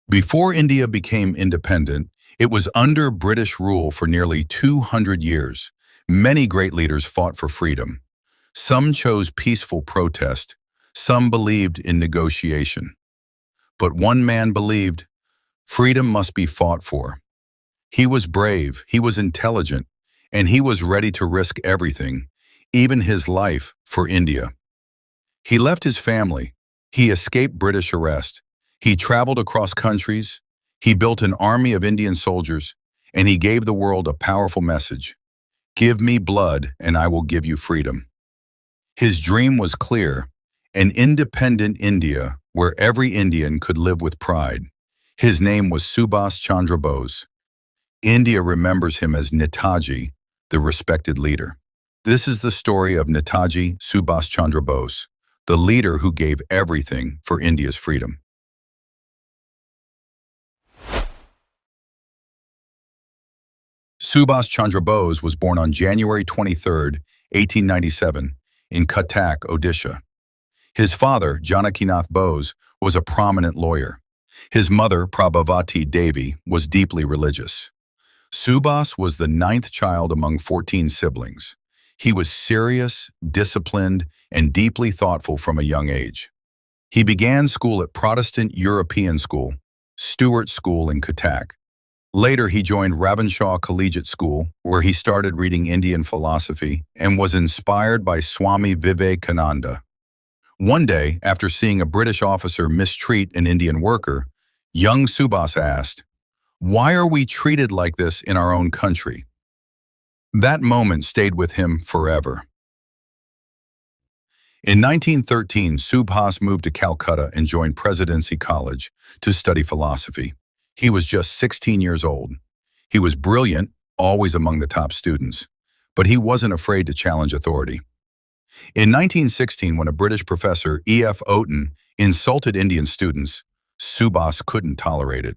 Before India became independent, it was under British rule for nearly 200 years. Many great leaders fought for freedom. Some chose peaceful protest. Some believed in negotiation. But one man believed freedom must be fought for. He was brave, he was intelligent, and he was ready to risk everything, even his life, for India. He left his family. He escaped British arrest. He traveled across countries. He built an army of Indian soldiers, and he gave the world a powerful message. Give me blood, and I will give you freedom. His dream was clear, an independent India where every Indian could live with pride. His name was Subhas Chandra Bose. India remembers him as Netaji, the respected leader. This is the story of Netaji Subhas Chandra Bose, the leader who gave everything for India's freedom. Subhas Chandra Bose was born on January 23, 1897, in Cuttack, Odisha. His father, Janakinath Bose, was a prominent lawyer. His mother, Prabhavati Devi, was deeply religious. Subhas was the ninth child among 14 siblings. He was serious, disciplined, and deeply thoughtful from a young age. He began school at Protestant European School, Stuart School in Cuttack. Later, he joined Ravenshaw Collegiate School, where he started reading Indian philosophy and was inspired by Swami Vivekananda. One day, after seeing a British officer mistreat an Indian worker, young Subhas asked, "Why are we treated like this in our own country?" That moment stayed with him forever. In 1913, Subhas moved to Calcutta and joined Presidency College to study philosophy. He was just 16 years old. He was brilliant, always among the top students, but he wasn't afraid to challenge authority. In 1916, when a British professor, E.F. Oaten, insulted Indian students, Subhas couldn't tolerate it.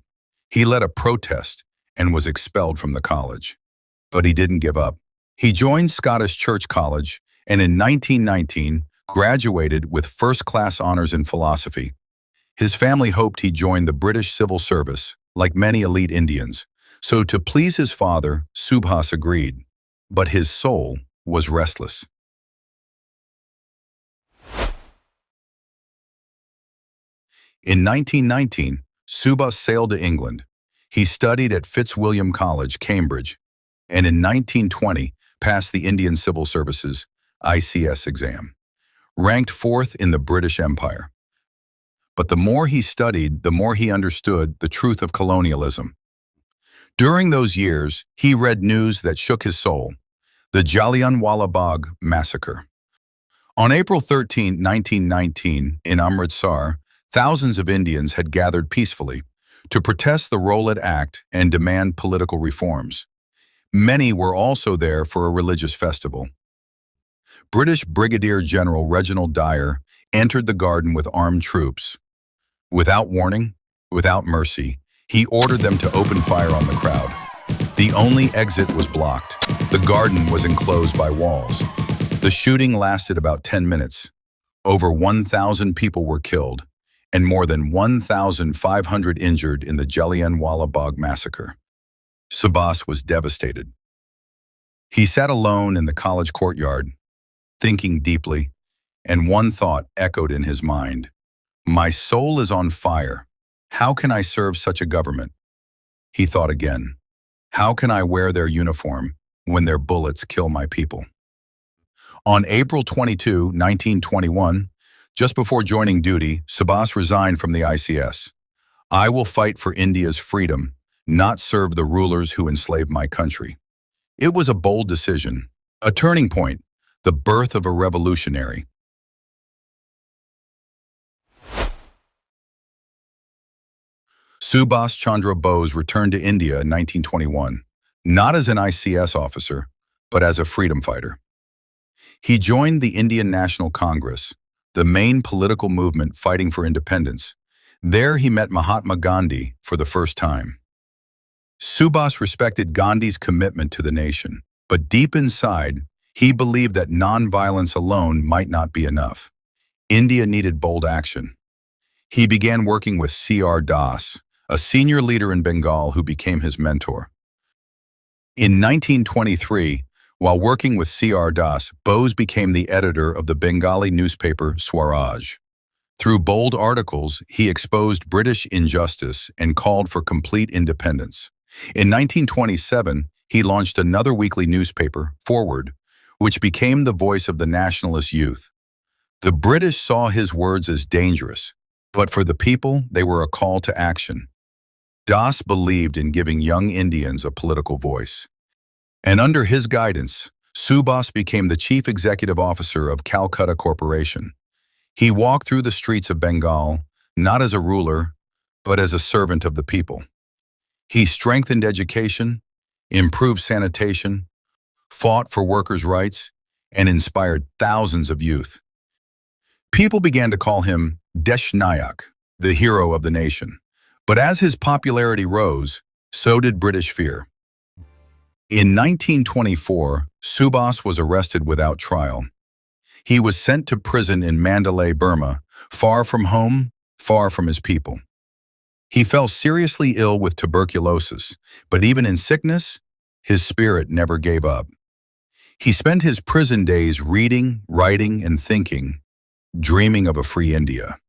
He led a protest and was expelled from the college. But he didn't give up. He joined Scottish Church College and in 1919 graduated with first-class honors in philosophy. His family hoped he'd join the British civil service, like many elite Indians. So to please his father, Subhas agreed. But his soul was restless. In 1919, Subhas sailed to England. He studied at Fitzwilliam College, Cambridge, and in 1920 passed the Indian Civil Service's ICS exam, ranked fourth in the British Empire. But the more he studied, the more he understood the truth of colonialism. During those years, he read news that shook his soul, the Jallianwala Bagh massacre. On April 13, 1919, in Amritsar, thousands of Indians had gathered peacefully to protest the Rowlatt Act and demand political reforms. Many were also there for a religious festival. British Brigadier General Reginald Dyer entered the garden with armed troops. Without warning, without mercy, he ordered them to open fire on the crowd. The only exit was blocked. The garden was enclosed by walls. The shooting lasted about 10 minutes. Over 1,000 people were killed, and more than 1,500 injured in the Jallianwala Bagh massacre. Subhas was devastated. He sat alone in the college courtyard, thinking deeply, and one thought echoed in his mind. My soul is on fire. How can I serve such a government? He thought again. How can I wear their uniform when their bullets kill my people? On April 22, 1921, just before joining duty, Subhas resigned from the ICS. I will fight for India's freedom, not serve the rulers who enslaved my country. It was a bold decision, a turning point, the birth of a revolutionary. Subhas Chandra Bose returned to India in 1921, not as an ICS officer, but as a freedom fighter. He joined the Indian National Congress, the main political movement fighting for independence. There he met Mahatma Gandhi for the first time. Subhas respected Gandhi's commitment to the nation, but deep inside, he believed that nonviolence alone might not be enough. India needed bold action. He began working with C.R. Das, a senior leader in Bengal who became his mentor. In 1923, while working with C.R. Das, Bose became the editor of the Bengali newspaper Swaraj. Through bold articles, he exposed British injustice and called for complete independence. In 1927, he launched another weekly newspaper, Forward, which became the voice of the nationalist youth. The British saw his words as dangerous, but for the people, they were a call to action. Das believed in giving young Indians a political voice. And under his guidance, Subhas became the chief executive officer of Calcutta Corporation. He walked through the streets of Bengal, not as a ruler, but as a servant of the people. He strengthened education, improved sanitation, fought for workers' rights, and inspired thousands of youth. People began to call him Desh Nayak, the hero of the nation. But as his popularity rose, so did British fear. In 1924, Subhas was arrested without trial. He was sent to prison in Mandalay, Burma, far from home, far from his people. He fell seriously ill with tuberculosis, but even in sickness, his spirit never gave up. He spent his prison days reading, writing, and thinking, dreaming of a free India.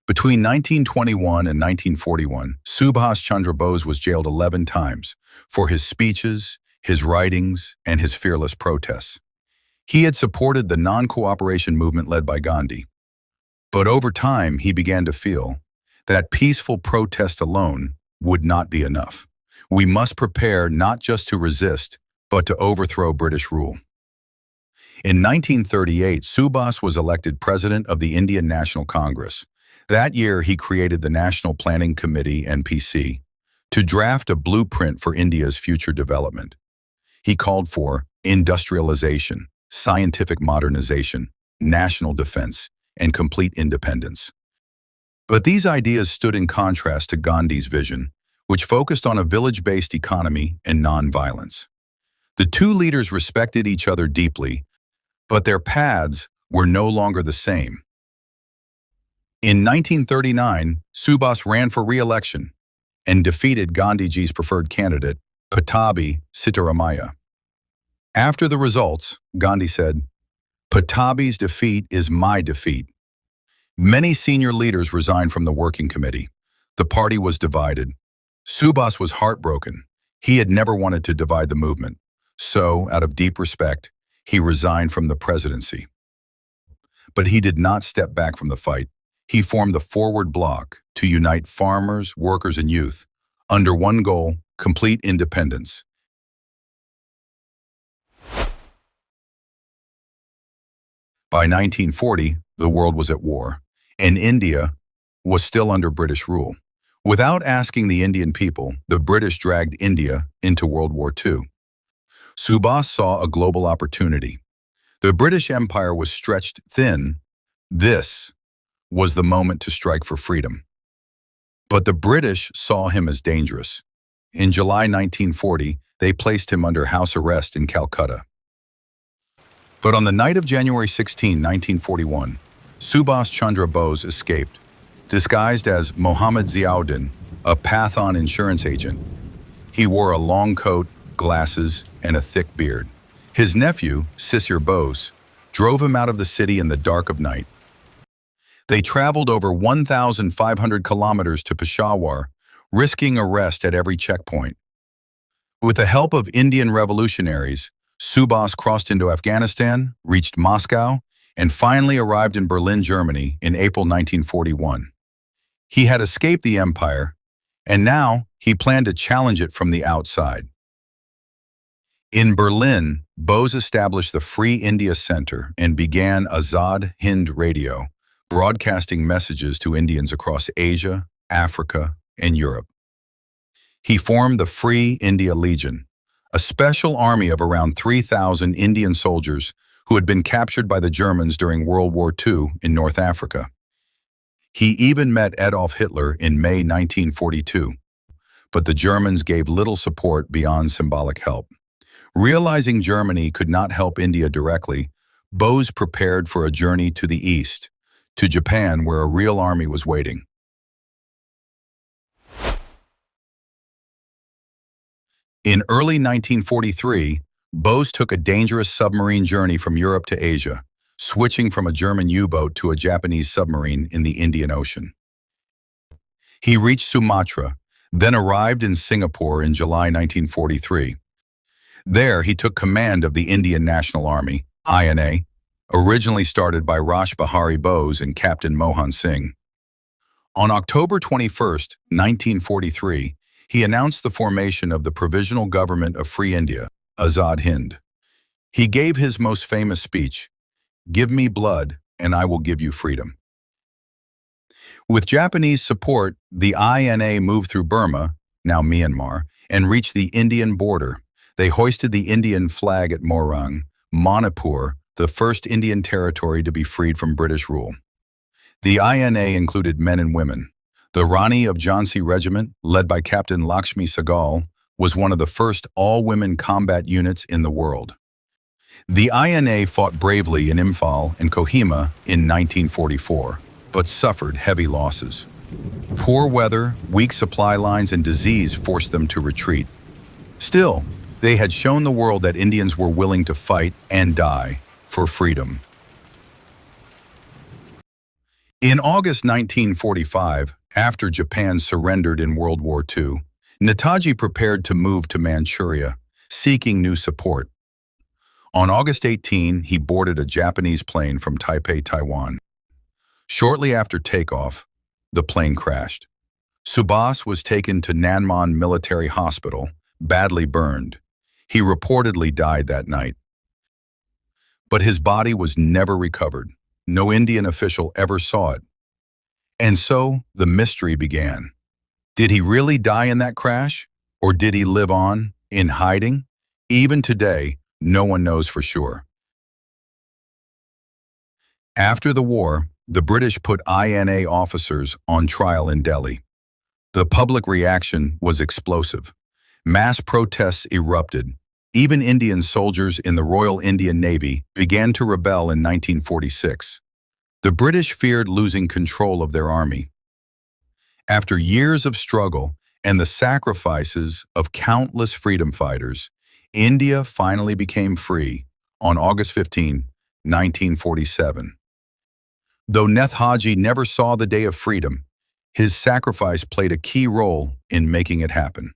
Between 1921 and 1941, Subhas Chandra Bose was jailed 11 times for his speeches, his writings, and his fearless protests. He had supported the non-cooperation movement led by Gandhi. But over time, he began to feel that peaceful protest alone would not be enough. We must prepare not just to resist, but to overthrow British rule. In 1938, Subhas was elected president of the Indian National Congress. That year, he created the National Planning Committee, NPC, to draft a blueprint for India's future development. He called for industrialization, scientific modernization, national defense, and complete independence. But these ideas stood in contrast to Gandhi's vision, which focused on a village-based economy and non-violence. The two leaders respected each other deeply, but their paths were no longer the same. In 1939, Subhas ran for re-election and defeated Gandhiji's preferred candidate, Pattabhi Sitaramaiah. After the results, Gandhi said, "Pattabhi's defeat is my defeat." Many senior leaders resigned from the working committee. The party was divided. Subhas was heartbroken. He had never wanted to divide the movement. So, out of deep respect, he resigned from the presidency. But he did not step back from the fight. He formed the Forward Bloc to unite farmers, workers, and youth under one goal: complete independence. By 1940, the world was at war, and India was still under British rule. Without asking the Indian people, the British dragged India into World War II. Subhas saw a global opportunity. The British Empire was stretched thin. This was the moment to strike for freedom. But the British saw him as dangerous. In July 1940, they placed him under house arrest in Calcutta. But on the night of January 16, 1941, Subhas Chandra Bose escaped, disguised as Mohammad Ziauddin, a Pathan insurance agent. He wore a long coat, glasses, and a thick beard. His nephew, Sisir Bose, drove him out of the city in the dark of night. They traveled over 1,500 kilometers to Peshawar, risking arrest at every checkpoint. With the help of Indian revolutionaries, Subhas crossed into Afghanistan, reached Moscow, and finally arrived in Berlin, Germany in April 1941. He had escaped the empire, and now he planned to challenge it from the outside. In Berlin, Bose established the Free India Center and began Azad Hind Radio, broadcasting messages to Indians across Asia, Africa, and Europe. He formed the Free India Legion, a special army of around 3,000 Indian soldiers who had been captured by the Germans during World War II in North Africa. He even met Adolf Hitler in May 1942, but the Germans gave little support beyond symbolic help. Realizing Germany could not help India directly, Bose prepared for a journey to the east, to Japan where a real army was waiting. In early 1943, Bose took a dangerous submarine journey from Europe to Asia, switching from a German U-boat to a Japanese submarine in the Indian Ocean. He reached Sumatra, then arrived in Singapore in July 1943. There, he took command of the Indian National Army, INA, originally started by Rash Behari Bose and Captain Mohan Singh. On October 21, 1943, he announced the formation of the Provisional Government of Free India, Azad Hind. He gave his most famous speech, "Give me blood, and I will give you freedom." With Japanese support, the INA moved through Burma, now Myanmar, and reached the Indian border. They hoisted the Indian flag at Morang, Manipur, the first Indian territory to be freed from British rule. The INA included men and women. The Rani of Jhansi Regiment, led by Captain Lakshmi Sehgal, was one of the first all-women combat units in the world. The INA fought bravely in Imphal and Kohima in 1944, but suffered heavy losses. Poor weather, weak supply lines, and disease forced them to retreat. Still, they had shown the world that Indians were willing to fight and die for freedom. In August 1945, after Japan surrendered in World War II, Netaji prepared to move to Manchuria, seeking new support. On August 18, he boarded a Japanese plane from Taipei, Taiwan. Shortly after takeoff, the plane crashed. Subhas was taken to Nanman Military Hospital, badly burned. He reportedly died that night. But his body was never recovered. No Indian official ever saw it. And so the mystery began. Did he really die in that crash? Or did he live on, in hiding? Even today, no one knows for sure. After the war, the British put INA officers on trial in Delhi. The public reaction was explosive. Mass protests erupted. Even Indian soldiers in the Royal Indian Navy began to rebel in 1946. The British feared losing control of their army. After years of struggle and the sacrifices of countless freedom fighters, India finally became free on August 15, 1947. Though Netaji never saw the day of freedom, his sacrifice played a key role in making it happen.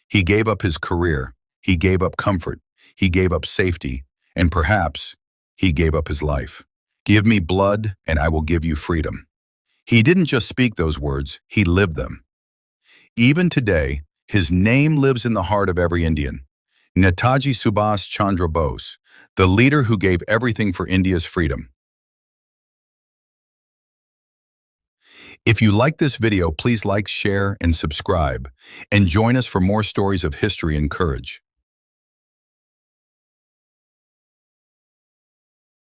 He gave up his career, he gave up comfort, he gave up safety, and perhaps he gave up his life. "Give me blood, and I will give you freedom." He didn't just speak those words, he lived them. Even today, his name lives in the heart of every Indian. Netaji Subhas Chandra Bose, the leader who gave everything for India's freedom. If you like this video, please like, share, and subscribe, and join us for more stories of history and courage.